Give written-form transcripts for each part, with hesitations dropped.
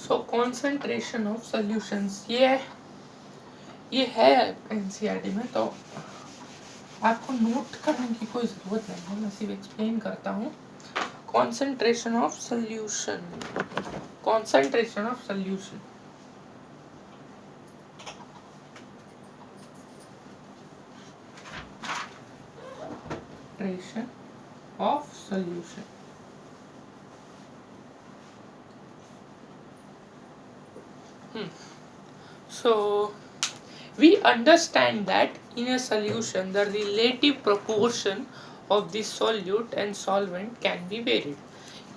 So concentration of solutions ये है NCERT में, तो आपको नोट करने की कोई ज़रूरत नहीं है, मैं सिर्फ एक्सप्लेन करता हूँ। Concentration of solution, concentration of solution, concentration of solution. So we understand that in a solution the relative proportion of the solute and solvent can be varied.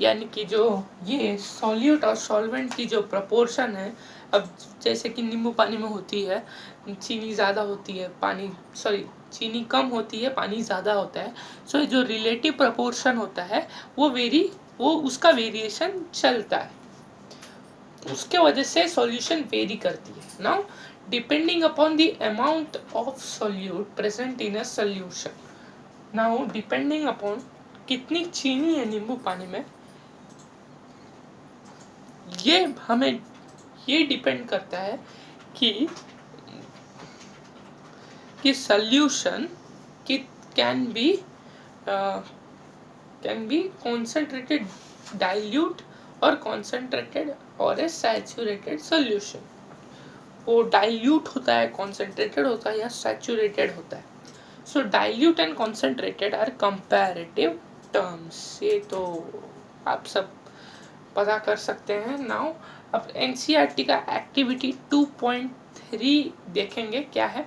यानी कि जो ये सॉल्यूट और सॉल्वेंट की जो प्रपोर्शन है, अब जैसे कि नींबू पानी में होती है, चीनी ज़्यादा होती है, चीनी कम होती है, पानी ज़्यादा होता है। सो जो रिलेटिव प्रपोर्शन होता है वो उसका वेरिएशन चलता है, उसके वजह से सॉल्यूशन वेरी करती है। Now depending upon the amount of solute present in a solution, now depending upon कितनी चीनी है नींबू पानी में, ये डिपेंड करता है कि solution can be concentrated, dilute और concentrated और a saturated solution। वो डाइल्यूट होता है, concentrated होता है या saturated होता है। So dilute and concentrated are comparative terms, ये तो आप सब पता कर सकते हैं। नाउ अब एनसीईआरटी का एक्टिविटी 2.3 देखेंगे क्या है।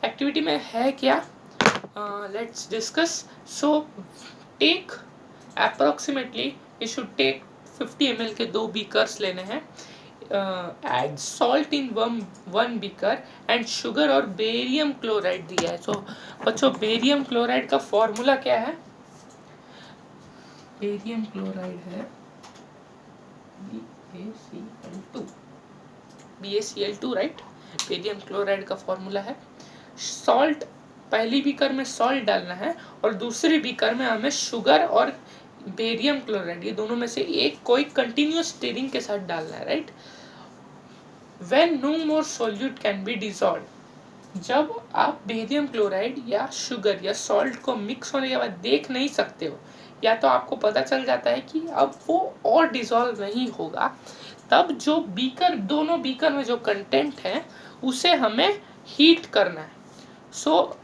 एक्टिविटी में है क्या, let's discuss. So take approximately you should take 50 ml के 2 बीकर्स लेने हैं। Add salt in one beaker and sugar और बेरियम क्लोराइड दिया है। सो बच्चों बेरियम क्लोराइड का फॉर्मूला क्या है? बेरियम क्लोराइड है BaCl2 राइट। बेरियम क्लोराइड का फॉर्मूला है। सॉल्ट, पहली बीकर में सॉल्ट डालना है और दूसरी बीकर में हमें शुगर और बेरियम क्लोराइड, ये दोनों में से एक कोई कंटिन्यूअस स्टीरिंग के साथ डालना है, right. When no more solute can be dissolve, जब आप बेरियम क्लोराइड या शुगर या सॉल्ट को मिक्स होने के बाद देख नहीं सकते हो, या तो आपको पता चल जाता है कि अब वो और डिसॉल्व नहीं होगा, तब जो बीकर, दोनों बीकर में जो कंटेंट है उसे हमें हीट करना है। So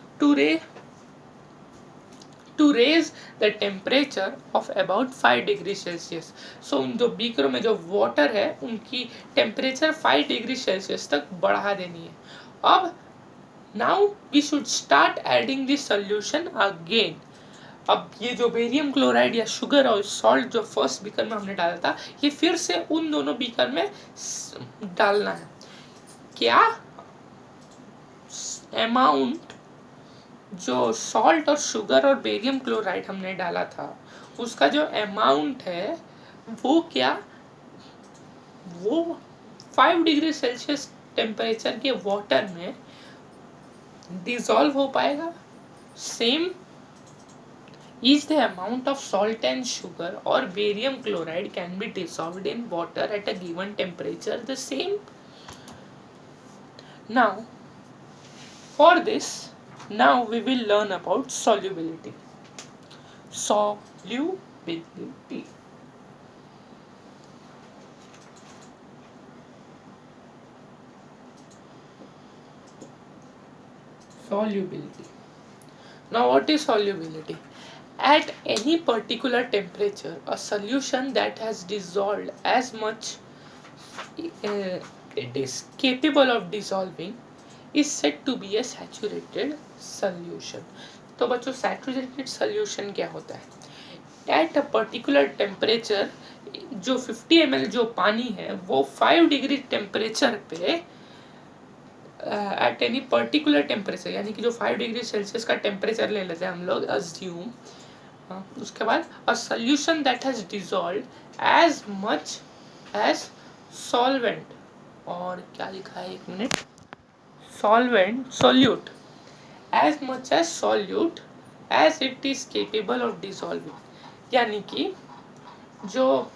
to raise the temperature of about 5 degree Celsius. So उन दो बीकरों में जो वाटर है उनकी टेम्परेचर 5 डिग्री सेल्सियस तक बढ़ा देनी है। अब now we should start adding this solution again. अब ये जो बेरियम क्लोराइड या शुगर और सॉल्ट जो फर्स्ट बीकर में हमने डाला था, ये फिर से उन दोनों बीकर में डालना है। क्या अमाउंट जो सॉल्ट और शुगर और बेरियम क्लोराइड हमने डाला था उसका जो अमाउंट है वो 5 डिग्री सेल्सियस टेम्परेचर के वाटर में डिसॉल्व हो पाएगा। Same is the amount of salt and sugar or barium chloride can be dissolved in water at a given temperature the same. Now for this, now we will learn about solubility. Solubility. Now what is solubility? At any particular temperature, a solution that has dissolved as much it is capable of dissolving is said to be a saturated solution. तो बच्चों saturated solution क्या होता है? At a particular temperature, जो 50 ml जो पानी है वो 5 डिग्री टेम्परेचर पे एट एनी पर्टिकुलर टेम्परेचर, यानी कि जो 5 डिग्री सेल्सियस का टेम्परेचर ले लेते हैं हम लोग अज्यूम, उसके बाद a solution that has dissolved as much as solvent, और क्या लिखा है, एक minute, solute, as much as solute as it is capable of dissolving. यानी कि जो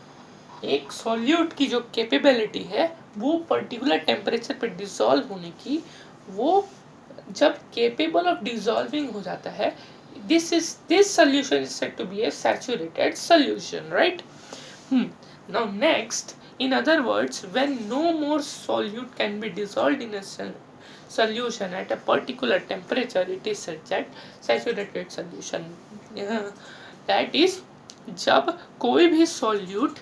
एक सॉल्यूट की जो कैपेबिलिटी है वो पर्टिकुलर टेम्परेचर पे डिसॉल्व होने की, वो जब केपेबल ऑफ डिसॉल्विंग हो जाता है, this solution is said to be a saturated solution, right? Now next, in other words, when no more solute can be dissolved in a solution at a particular temperature, it is said that saturated solution. That is, जब कोई भी solute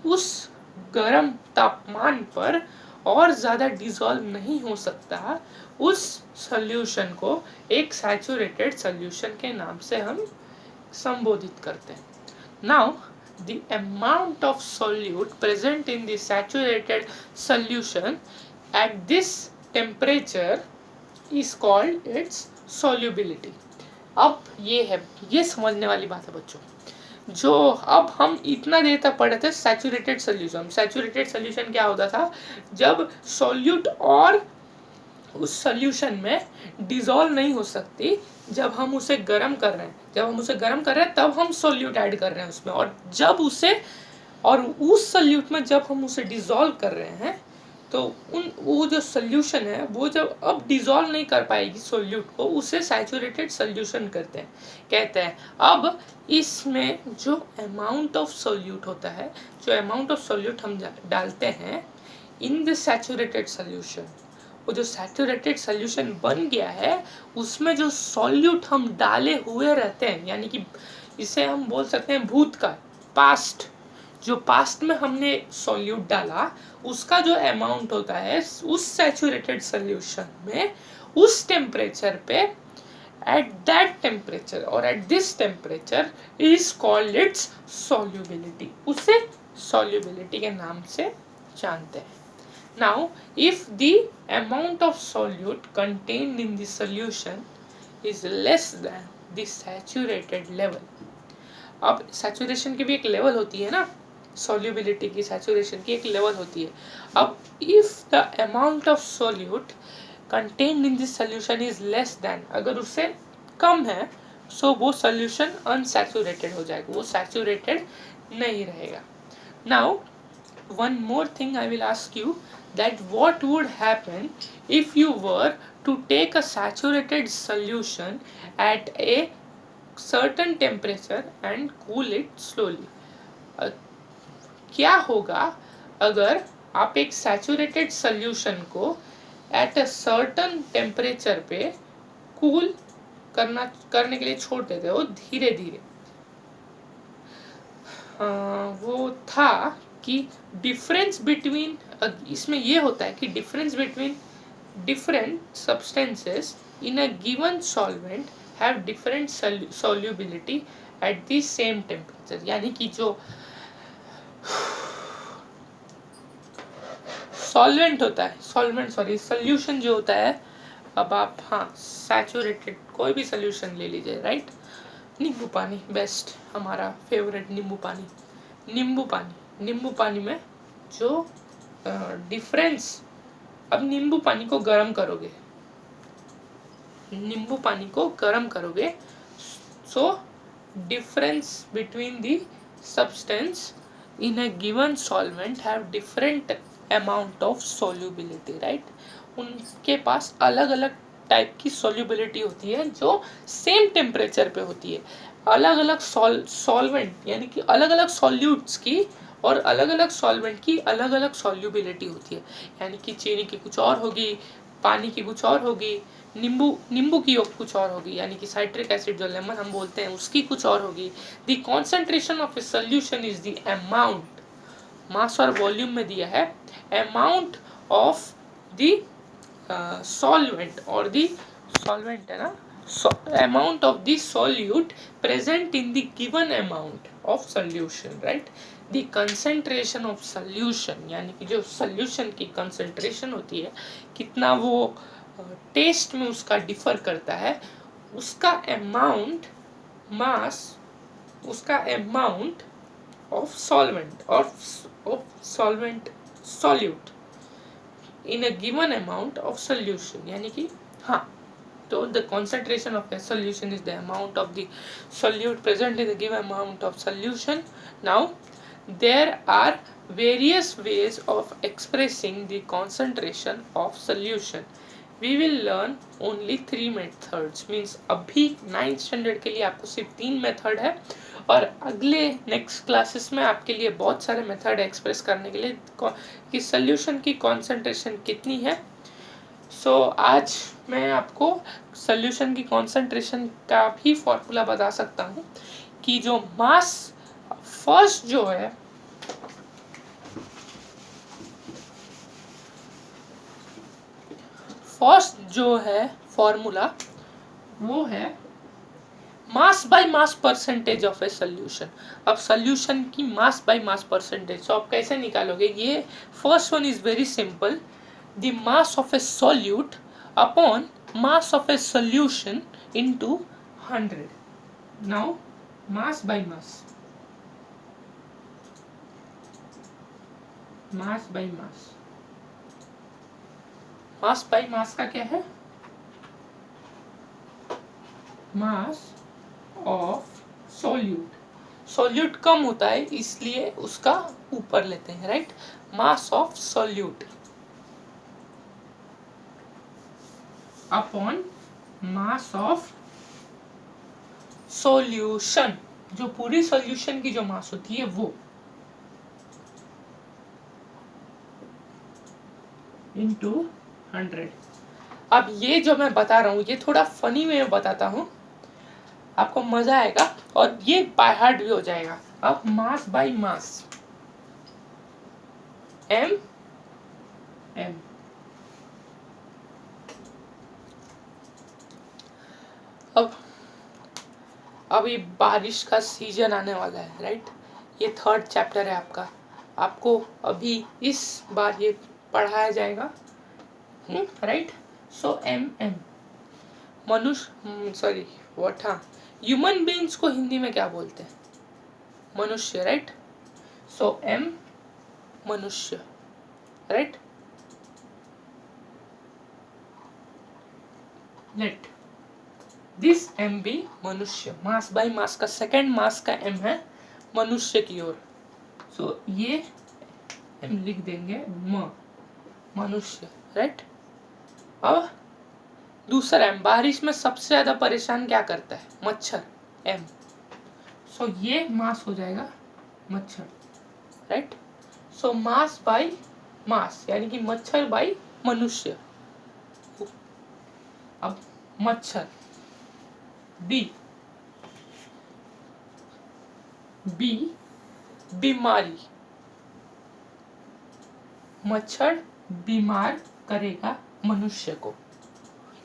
उस गर्म तापमान पर और ज़्यादा dissolve नहीं हो सकता, उस सॉल्यूशन को एक सैचुरेटेड सॉल्यूशन के नाम से हम संबोधित करते हैं. Now, the amount of solute present in the saturated solution at this temperature is called its solubility. अब ये समझने वाली बात है बच्चों. जो अब हम इतना देर तक पढ़े थे सैचुरेटेड सोल्यूशन. सैचुरेटेड सोल्यूशन क्या होता था? जब सॉल्यूट और उस सोल्यूशन में डिसॉल्व नहीं हो सकती, जब हम उसे गर्म कर रहे हैं, तब हम सॉल्यूट ऐड कर रहे हैं उसमें, और उस सॉल्यूट में जब हम उसे डिसॉल्व कर रहे हैं, तो वो जो सोल्यूशन है वो जब अब डिसॉल्व नहीं कर पाएगी सॉल्यूट को, उसे सैचुरेटेड सोल्यूशन कहते हैं. अब इसमें जो अमाउंट ऑफ सॉल्यूट होता है, जो अमाउंट ऑफ सॉल्यूट हम डालते हैं इन द सैचुरेटेड सोल्यूशन, वो जो सैचुरेटेड सोल्यूशन बन गया है उसमें जो सॉल्यूट हम डाले हुए रहते हैं, यानी कि इसे हम बोल सकते हैं भूतकाल, पास्ट. जो पास्ट में हमने सॉल्यूट डाला उसका जो अमाउंट होता है उस सैचुरेटेड सोल्यूशन में, उस टेम्परेचर पे, एट दैट टेम्परेचर और at this temperature is called its solubility. उसे सॉल्युबिलिटी के नाम से जानते हैं. Now, if the amount of solute contained in the solution is less than the saturated level, अब saturation की भी एक level होती है ना, solubility की, saturation की एक level होती है. अब if the amount of solute contained in this solution is less than, अगर उससे कम है, so वो solution unsaturated हो जाएगा, वो saturated नहीं रहेगा. Now, one more thing I will ask you, that what would happen if you were to take a saturated solution at a certain temperature and cool it slowly. क्या होगा अगर आप एक सैचुरेटेड सॉल्यूशन को at a certain temperature पे cool करने के लिए छोड़ देते हो धीरे धीरे. वो था कि डिफरेंस बिटवीन, इसमें ये होता है कि difference between different substances in a given solvent have different solubility at the same temperature. यानी कि जो सॉल्वेंट होता है, सोल्यूशन जो होता है, अब आप सैचुरेटेड कोई भी सोल्यूशन ले लीजिए, राइट. नींबू पानी बेस्ट, हमारा फेवरेट नींबू पानी में जो डिफरेंस, अब नींबू पानी को गर्म करोगे, so difference between the substance in a given solvent have different amount of solubility, right. उनके पास अलग अलग टाइप की solubility होती है जो सेम टेम्परेचर पे होती है. अलग अलग सॉल्वेंट यानी कि अलग अलग सॉल्यूट्स की और अलग अलग सॉल्वेंट की अलग अलग solubility होती है. यानी कि चीनी की कुछ और होगी, पानी की कुछ और होगी, नींबू की कुछ और होगी, यानी कि साइट्रिक एसिड जो लेमन हम बोलते हैं उसकी कुछ और होगी. The concentration of a solution is the amount, mass और वॉल्यूम में दिया है, अमाउंट ऑफ द सॉल्वेंट, और द सॉल्वेंट है ना, amount of the solute present in the given amount of solution, right. the concentration of solution, यानी कि जो solution की concentration होती है, कितना वो टेस्ट में उसका डिफर करता है, उसका अमाउंट, मास, उसका अमाउंट ऑफ सॉल्वेंट और solvent solute in a given amount of solution. यानी कि so the concentration of a solution is the amount of the solute present in the given amount of solution. Now there are various ways of expressing the concentration of solution. We will learn only 3 methods. Means अभी 9th standard के लिए आपको सिर्फ 3 method है और अगले next classes में आपके लिए बहुत सारे मेथड एक्सप्रेस करने के लिए कि सॉल्यूशन की कॉन्सेंट्रेशन कितनी है. सो आज मैं आपको सॉल्यूशन की कॉन्सेंट्रेशन का भी फॉर्मूला बता सकता हूँ कि जो मास फर्स्ट जो है फॉर्मूला वो है मास by mass percentage of a solution. अब सोल्यूशन की मास बाय मास परसेंटेज तो आप कैसे निकालोगे? ये first one is very simple. The mass of a solute upon mass of a solution into 100. Now mass by mass by मास का क्या है? मास ऑफ सॉल्यूट कम होता है इसलिए उसका ऊपर लेते हैं, right? Mass of solute upon mass of solution, जो पूरी सॉल्यूशन की जो मास होती है वो, इनटू 100. अब ये जो मैं बता रहा हूँ ये थोड़ा फनी वे में बताता हूँ, आपको मजा आएगा और ये बाय हार्ट भी हो जाएगा. अब मास बाय मास एम अब ये बारिश का सीजन आने वाला है, राइट? ये 3rd चैप्टर है आपका. आपको अभी इस बार ये पढ़ाया जाएगा, राइट? सो एम मनुष्य सॉरी व्हाट, हाँ, ह्यूमन बीइंग्स को हिंदी में क्या बोलते हैं? मनुष्य, राइट? सो एम मनुष्य, right? Let this M be मनुष्य. मास बाय मास का सेकंड मास का एम है मनुष्य की ओर. सो ये एम लिख देंगे मनुष्य, राइट? अब दूसरा एम, बारिश में सबसे ज्यादा परेशान क्या करता है? मच्छर, एम. सो ये मास हो जाएगा मच्छर, राइट? सो मास बाय मास यानी कि मच्छर बाय मनुष्य. अब मच्छर बी बीमारी, मच्छर बीमार करेगा मनुष्य को.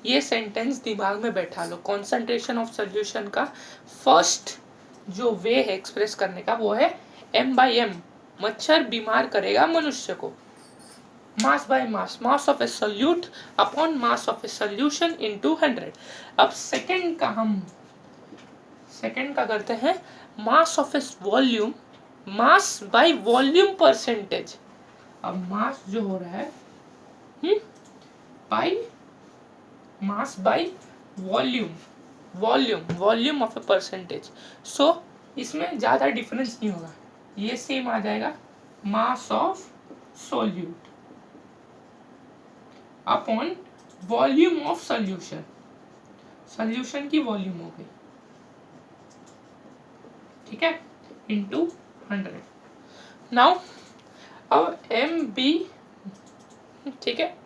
ये सेंटेंस दिमाग में बैठा लो. कॉन्सेंट्रेशन ऑफ सॉल्यूशन का फर्स्ट जो वे है एक्सप्रेस करने का वो है एम बाय एम. मच्छर बीमार करेगा मनुष्य को. Mass by mass of a solute upon mass of a solution into 100. अब सेकंड का करते हैं mass of a volume, mass by volume percentage. अब मास जो हो रहा है by mass by volume of a percentage. So इसमें ज्यादा डिफरेंस नहीं होगा, ये सेम आ जाएगा. Mass of solute upon volume of solution. Solution की वॉल्यूम हो गई, ठीक है, इनटू 100. नाउ अब एम बी, ठीक है.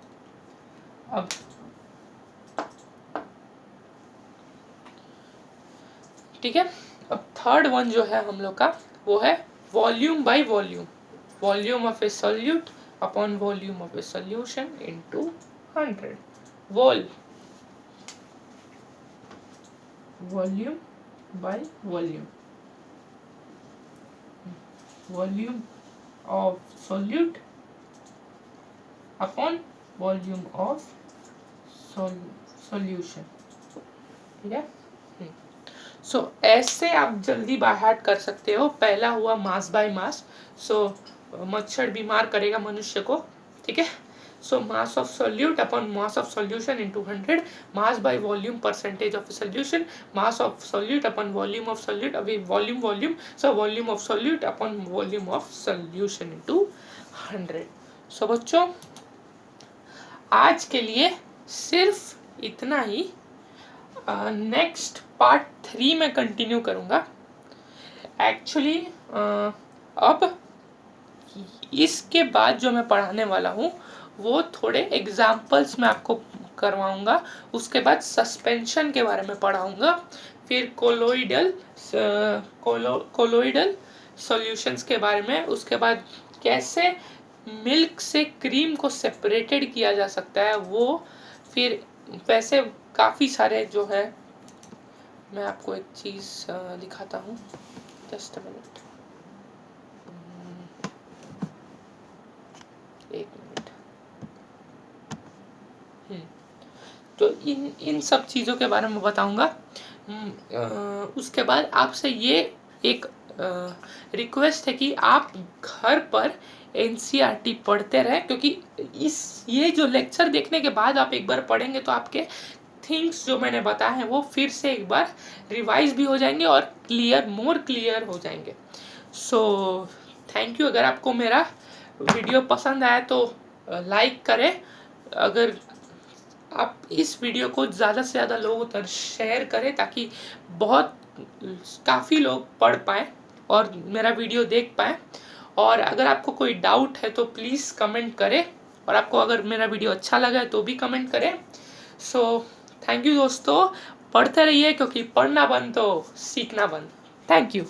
अब ठीक है. अब थर्ड वन जो है हम लोग का वो है volume by volume of a solute upon volume of a solution into 100. Volume by volume of solute upon volume of solution, ठीक है. सो ऐसे आप जल्दी बाय हार्ट कर सकते हो. पहला हुआ मास बाय मास. सो मच्छर बीमार करेगा मनुष्य को, ठीक है. So mass of solute upon mass of solution into 100, mass by volume percentage of a solution, mass of solute upon volume of solute, अभी volume, so volume of solute upon volume of solution into 100. So बच्चों आज के लिए सिर्फ इतना ही. Next part 3 में continue करूँगा. Actually अब इसके बाद जो मैं पढ़ाने वाला हूँ वो थोड़े एग्जाम्पल्स मैं आपको करवाऊँगा. उसके बाद सस्पेंशन के बारे में पढ़ाऊँगा. फिर कोलोइडल सॉल्यूशंस के बारे में. उसके बाद कैसे मिल्क से क्रीम को सेपरेटेड किया जा सकता है वो. फिर वैसे काफ़ी सारे जो है, मैं आपको एक चीज़ दिखाता हूँ. जस्ट अ मिनट, एक मिनट. तो इन सब चीज़ों के बारे में बताऊंगा. उसके बाद आपसे ये एक रिक्वेस्ट है कि आप घर पर NCERT पढ़ते रहें, क्योंकि ये जो लेक्चर देखने के बाद आप एक बार पढ़ेंगे तो आपके थिंग्स जो मैंने बताए हैं वो फिर से एक बार रिवाइज भी हो जाएंगे और मोर क्लियर हो जाएंगे. So thank you. अगर आपको मेरा वीडियो पसंद आया तो लाइक करें. अगर आप इस वीडियो को ज़्यादा से ज़्यादा लोगों तक शेयर करें ताकि काफ़ी लोग पढ़ पाएँ और मेरा वीडियो देख पाएँ. और अगर आपको कोई डाउट है तो प्लीज़ कमेंट करें. और आपको अगर मेरा वीडियो अच्छा लगा है तो भी कमेंट करें. सो थैंक यू दोस्तों. पढ़ते रहिए, क्योंकि पढ़ना बंद तो सीखना बंद. Thank you.